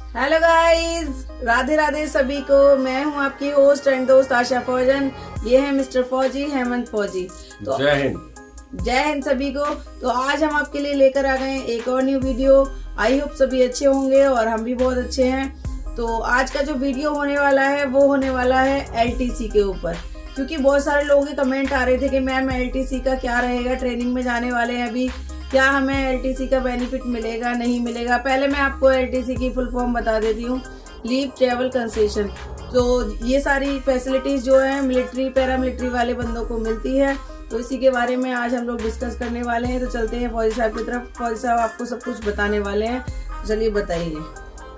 Hello guys, Radhe Radhe सभी को। मैं हूं आपकी होस्ट एंड दोस्त आशा फौजन। ये है मिस्टर फौजी, हेमंत फौजी। तो जय हिंद। जय हिंद सभी को। तो आज हम आपके लिए लेकर आ गए एक और न्यू वीडियो। आई होप सभी अच्छे होंगे और हम भी बहुत अच्छे हैं। तो आज का जो वीडियो होने वाला है वो होने वाला है एलटीसी के ऊपर, क्योंकि बहुत सारे लोगों के कमेंट आ रहे थे कि मैम एलटीसी का क्या रहेगा, ट्रेनिंग में जाने वाले हैं अभी, क्या हमें एलटीसी का बेनिफिट मिलेगा नहीं मिलेगा। पहले मैं आपको एलटीसी की फुल फॉर्म बता देती हूँ, लीव ट्रेवल कंसेशन। तो ये सारी फैसिलिटीज जो है मिलिट्री पैरामिलिट्री वाले बंदों को मिलती है। तो इसी के बारे में आज हम लोग डिस्कस करने वाले हैं। तो चलते हैं फौजी साहब की तरफ। फौजी साहब आपको सब कुछ बताने वाले हैं, चलिए बताइए।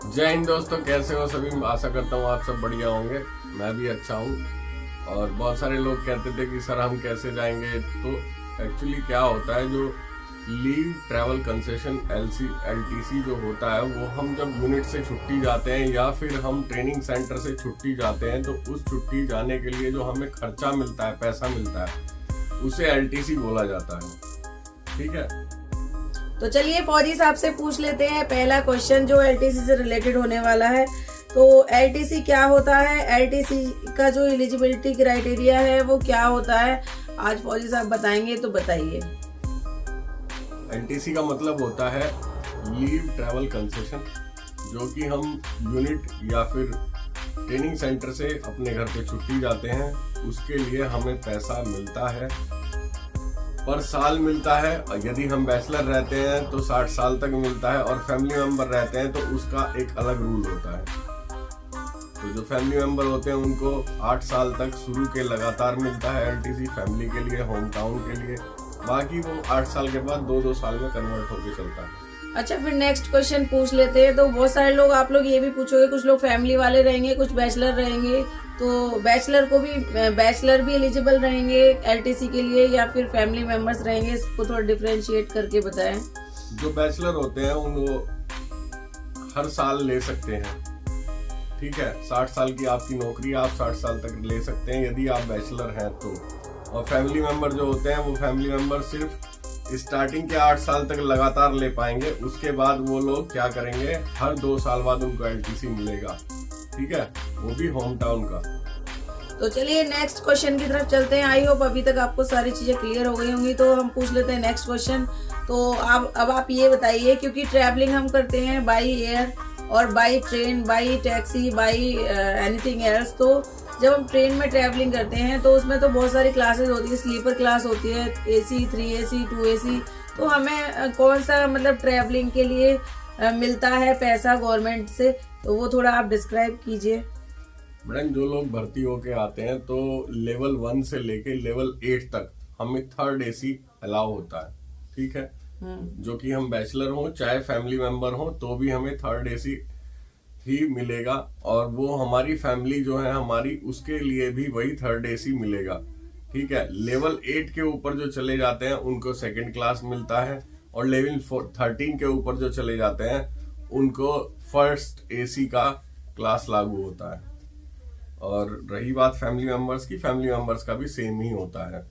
जय हिंद दोस्तों, कैसे हो सभी? आशा करता हूँ आप सब बढ़िया होंगे। मैं भी अच्छा हूँ। और बहुत सारे लोग कहते थे कि सर हम कैसे जाएंगे। तो एक्चुअली क्या होता है, जो लीव ट्रैवल कंसेशन एलटीसी जो होता है, वो हम जब यूनिट से छुट्टी जाते हैं या फिर हम ट्रेनिंग सेंटर से छुट्टी जाते हैं, तो उस छुट्टी जाने के लिए जो हमें खर्चा मिलता है, पैसा मिलता है, उसे एलटीसी बोला जाता है। ठीक है, तो चलिए फौजी साहब से पूछ लेते हैं पहला क्वेश्चन जो एलटीसी से रिलेटेड होने वाला है। तो एलटीसी क्या होता है, एलटीसी का जो एलिजिबिलिटी क्राइटेरिया है वो क्या होता है, आज फौजी साहब बताएंगे। तो बताइए। एलटीसी का मतलब होता है लीव ट्रैवल कंसेशन, जो कि हम यूनिट या फिर ट्रेनिंग सेंटर से अपने घर पे छुट्टी जाते हैं, उसके लिए हमें पैसा मिलता है, पर साल मिलता है। और यदि हम बैचलर रहते हैं तो 60 साल तक मिलता है, और फैमिली मेंबर रहते हैं तो उसका एक अलग रूल होता है। तो जो फैमिली मेंबर होते हैं उनको 8 साल तक शुरू के लगातार मिलता है एलटीसी, फैमिली के लिए, होम टाउन के लिए। बाकी वो 8 साल के बाद 2-2 साल में कन्वर्ट होके चलता है। अच्छा, फिर नेक्स्ट क्वेश्चन पूछ लेते हैं। तो बहुत सारे लोग, आप लोग ये भी पूछोगे, कुछ लोग फैमिली वाले रहेंगे, कुछ बैचलर रहेंगे। तो बैचलर भी एलिजिबल रहेंगे एलटीसी के लिए या फिर फैमिली मेंबर्स रहेंगे, इसको थोड़ा डिफरेंशिएट करके बताएं। जो बैचलर होते हैं उनको हर साल ले सकते हैं। ठीक है, 60 साल की आपकी नौकरी, आप 60 साल तक ले सकते हैं यदि आप बैचलर हैं तो। और फैमिली मेंबर जो होते हैं, वो फैमिली मेंबर सिर्फ स्टार्टिंग के 8 साल तक लगातार ले पाएंगे। उसके बाद वो लोग क्या करेंगे, हर 2 साल बाद उनको एलटीसी मिलेगा। ठीक है, वो भी होम टाउन का। तो चलिए नेक्स्ट क्वेश्चन की तरफ चलते हैं। आई होप अभी तक आपको सारी चीजें क्लियर हो गई होंगी। तो हम पूछ लेते हैं नेक्स्ट क्वेश्चन। तो अब आप ये बताइए, क्योंकि ट्रैवलिंग हम करते हैं बाई एयर और by train, by taxi, by anything else. तो जब हम ट्रेन में ट्रैवलिंग करते हैं तो उसमें तो बहुत सारी क्लासेस होती है, स्लीपर क्लास होती है, AC, 3AC, 2AC। तो हमें कौन सा मतलब ट्रैवलिंग के लिए मिलता है पैसा गवर्नमेंट से, तो वो थोड़ा आप डिस्क्राइब कीजिए। मैडम, जो लोग भर्ती होके आते हैं तो लेवल 1 से लेके लेवल 8 तक हमें 3rd AC अलाउ होता है। ठीक है, जो कि हम बैचलर हो चाहे फैमिली मेंबर हो तो भी हमें 3rd AC ही मिलेगा। और वो हमारी फैमिली जो है हमारी, उसके लिए भी वही 3rd AC मिलेगा। ठीक है, लेवल 8 के ऊपर जो चले जाते हैं उनको 2nd क्लास मिलता है, और लेवल 13 के ऊपर जो चले जाते हैं उनको 1st AC का क्लास लागू होता है। और रही बात फैमिली मेंबर्स की, फैमिली मेंबर्स का भी सेम ही होता है,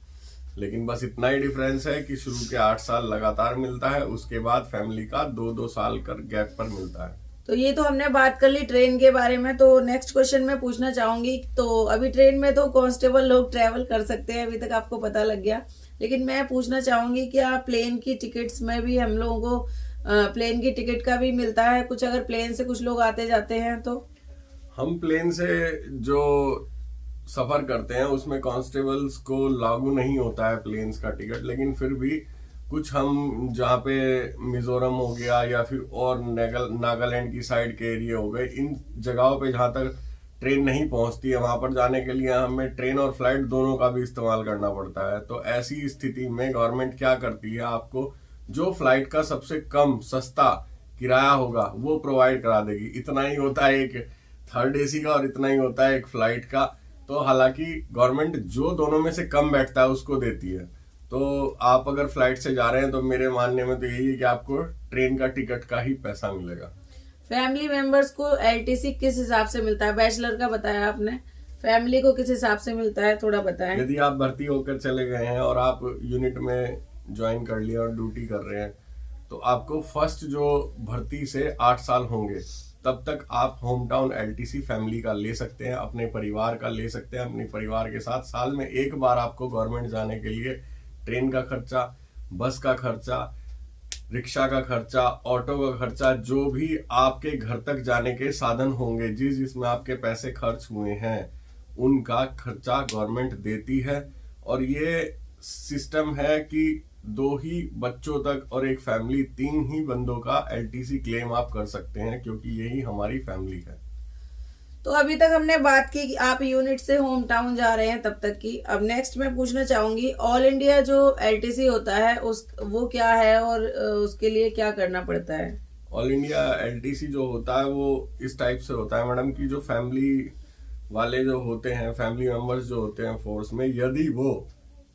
लेकिन बस इतना ही डिफरेंस है कि शुरू के 8 साल लगातार मिलता है, उसके बाद फैमिली का 2-2 साल कर गैप पर मिलता है। तो ये तो हमने बात कर ली ट्रेन के बारे में। तो नेक्स्ट क्वेश्चन मैं पूछना चाहूंगी। तो अभी ट्रेन में तो कांस्टेबल लोग ट्रैवल कर सकते हैं, अभी तक आपको पता लग गया। लेकिन मैं पूछना चाहूंगी क्या प्लेन की टिकट्स में भी हम लोगों को प्लेन की टिकट का भी मिलता है कुछ, अगर प्लेन से कुछ लोग आते जाते हैं तो? हम प्लेन से जो सफर करते हैं उसमें कांस्टेबल्स को लागू नहीं होता है प्लेन्स का टिकट, लेकिन फिर भी कुछ हम जहाँ पे मिजोरम हो गया या फिर और नागालैंड की साइड के एरिया हो गए, इन जगहों पे जहाँ तक ट्रेन नहीं पहुँचती है, वहाँ पर जाने के लिए हमें ट्रेन और फ्लाइट दोनों का भी इस्तेमाल करना पड़ता है। तो ऐसी स्थिति में गवर्नमेंट क्या करती है, आपको जो फ्लाइट का सबसे कम सस्ता किराया होगा वो प्रोवाइड करा देगी। इतना ही होता है एक 3rd AC का और इतना ही होता है एक फ्लाइट का। तो हालांकि गवर्नमेंट जो दोनों में से कम बैठता है उसको देती है। तो आप अगर फ्लाइट से जा रहे हैं तो मेरे मानने में तो यही है कि आपको ट्रेन का टिकट का ही पैसा मिलेगा। फैमिली मेंबर्स को एलटीसी किस हिसाब से मिलता है? बैचलर का बताया आपने, फैमिली को किस हिसाब से मिलता है थोड़ा बताएं। यदि आप भर्ती होकर चले गए हैं और आप यूनिट में ज्वाइन कर लिया और ड्यूटी कर रहे हैं, तो आपको फर्स्ट जो भर्ती से 8 साल होंगे तब तक आप होम टाउन LTC फैमिली का ले सकते हैं, अपने परिवार का ले सकते हैं। अपने परिवार के साथ साल में एक बार आपको गवर्नमेंट जाने के लिए ट्रेन का खर्चा, बस का खर्चा, रिक्शा का खर्चा, ऑटो का खर्चा, जो भी आपके घर तक जाने के साधन होंगे, जिसमें आपके पैसे खर्च हुए हैं, उनका खर्चा गवर्नमेंट देती है। और ये सिस्टम है कि 2 ही बच्चों तक और एक फैमिली 3 ही बंदों का LTC क्लेम आप कर सकते हैं, क्योंकि यही हमारी फैमिली है। तो अभी तक हमने बात की कि आप यूनिट से होम टाउन जा रहे हैं तब तक की। अब नेक्स्ट मैं पूछना चाहूंगी, ऑल इंडिया जो LTC होता है वो क्या है और उसके लिए क्या करना पड़ता है? ऑल इंडिया LTC जो होता है वो इस टाइप से होता है मैडम कि जो फैमिली वाले जो होते हैं, फैमिली मेंबर्स जो होते हैं फोर्स में, यदि वो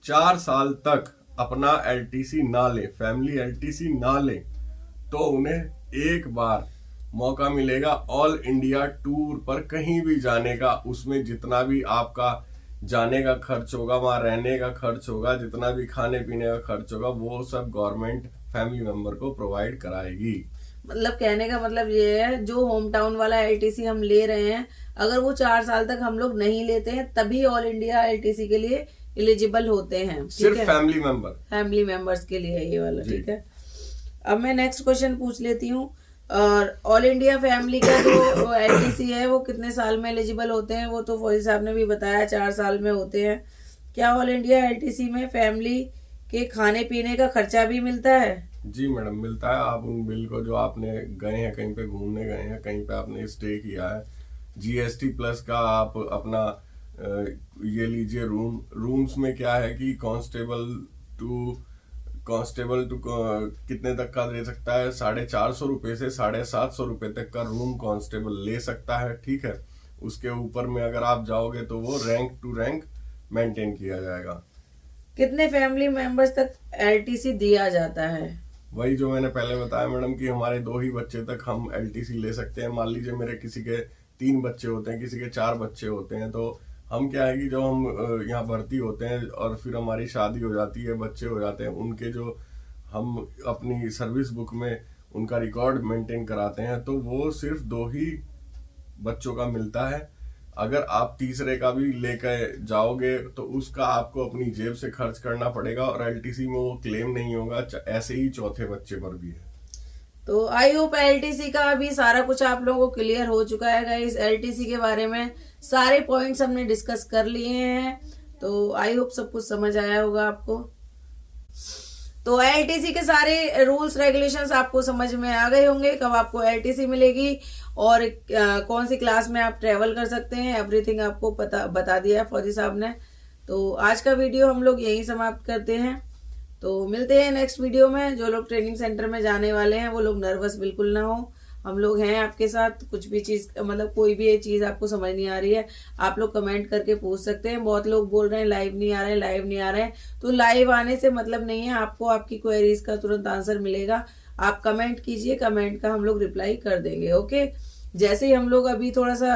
4 साल तक अपना LTC ना ले, फैमिली LTC ना ले, तो उन्हें एक बार मौका मिलेगा ऑल इंडिया टूर पर कहीं भी जाने का। उसमें जितना भी आपका जाने का खर्च होगा, वहां रहने का खर्च होगा, जितना भी खाने पीने का खर्च होगा, वो सब गवर्नमेंट फैमिली मेंबर को प्रोवाइड कराएगी। मतलब कहने का मतलब ये है, जो होम टाउन वाला LTC हम ले रहे हैं, अगर वो 4 साल तक हम लोग नहीं लेते हैं तभी ऑल इंडिया LTC के लिए एलिजिबल होते हैं। सिर्फ फैमिली मेंबर्स के लिए ये वाला, ठीक है। अब मैं नेक्स्ट क्वेश्चन पूछ लेती हूँ। और ऑल इंडिया फैमिली का जो LTC है वो कितने साल में एलिजिबल होते हैं? वो तो फौजी साहब ने भी बताया 4 साल में होते हैं। क्या ऑल इंडिया LTC में फैमिली के खाने पीने का खर्चा भी मिलता है? जी मैडम, मिलता है। आप उन बिल को, जो आपने गए हैं, कहीं पे घूमने गए हैं, कहीं पे आपने स्टे किया है, GST प्लस का आप अपना ये लीजिए। रूम्स में क्या है कि कांस्टेबल टू कितने तक का दे सकता है? 450 रुपए से 750 रुपए तक का रूम कांस्टेबल ले सकता है, ठीक है। उसके ऊपर में अगर आप जाओगे तो वो रैंक टू रैंक मेंटेन किया जाएगा। कितने फैमिली मेंबर्स तक LTC दिया जाता है? वही जो मैंने पहले बताया मैडम कि हमारे 2 ही बच्चे तक हम LTC ले सकते हैं। मान लीजिए मेरे किसी के 3 बच्चे होते हैं, किसी के 4 बच्चे होते हैं, तो हम क्या है कि जब हम यहाँ भर्ती होते हैं और फिर हमारी शादी हो जाती है, बच्चे हो जाते हैं, उनके जो हम अपनी सर्विस बुक में उनका रिकॉर्ड मेंटेन कराते हैं, तो वो सिर्फ 2 ही बच्चों का मिलता है। अगर आप तीसरे का भी लेकर जाओगे तो उसका आपको अपनी जेब से खर्च करना पड़ेगा और LTC में वो क्लेम नहीं होगा। ऐसे ही चौथे बच्चे पर भी है। तो आई होप LTC का अभी सारा कुछ आप लोगों को क्लियर हो चुका है गाइस। LTC के बारे में सारे पॉइंट्स हमने डिस्कस कर लिए हैं, तो आई होप सब कुछ समझ आया होगा आपको। तो LTC के सारे रूल्स रेगुलेशंस आपको समझ में आ गए होंगे, कब आपको LTC मिलेगी और कौन सी क्लास में आप ट्रेवल कर सकते हैं, एवरीथिंग आपको बता दिया है फौजी साहब ने। तो आज का वीडियो हम लोग यहीं समाप्त करते हैं। तो मिलते हैं नेक्स्ट वीडियो में। जो लोग ट्रेनिंग सेंटर में जाने वाले हैं वो लोग नर्वस बिल्कुल ना हो, हम लोग हैं आपके साथ। कुछ भी चीज, मतलब कोई भी चीज आपको समझ नहीं आ रही है, आप लोग कमेंट करके पूछ सकते हैं। बहुत लोग बोल रहे हैं लाइव नहीं आ रहे हैं, लाइव नहीं आ रहे हैं, तो लाइव आने से मतलब नहीं है, आपको आपकी क्वेरीज का तुरंत आंसर मिलेगा। आप कमेंट कीजिए, कमेंट का हम लोग रिप्लाई कर देंगे, ओके। जैसे ही हम लोग अभी थोड़ा सा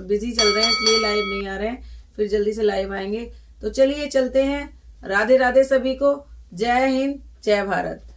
बिजी चल रहे हैं इसलिए लाइव नहीं आ रहे हैं, फिर जल्दी से लाइव आएंगे। तो चलिए चलते हैं। राधे राधे सभी को। जय हिंद, जय भारत।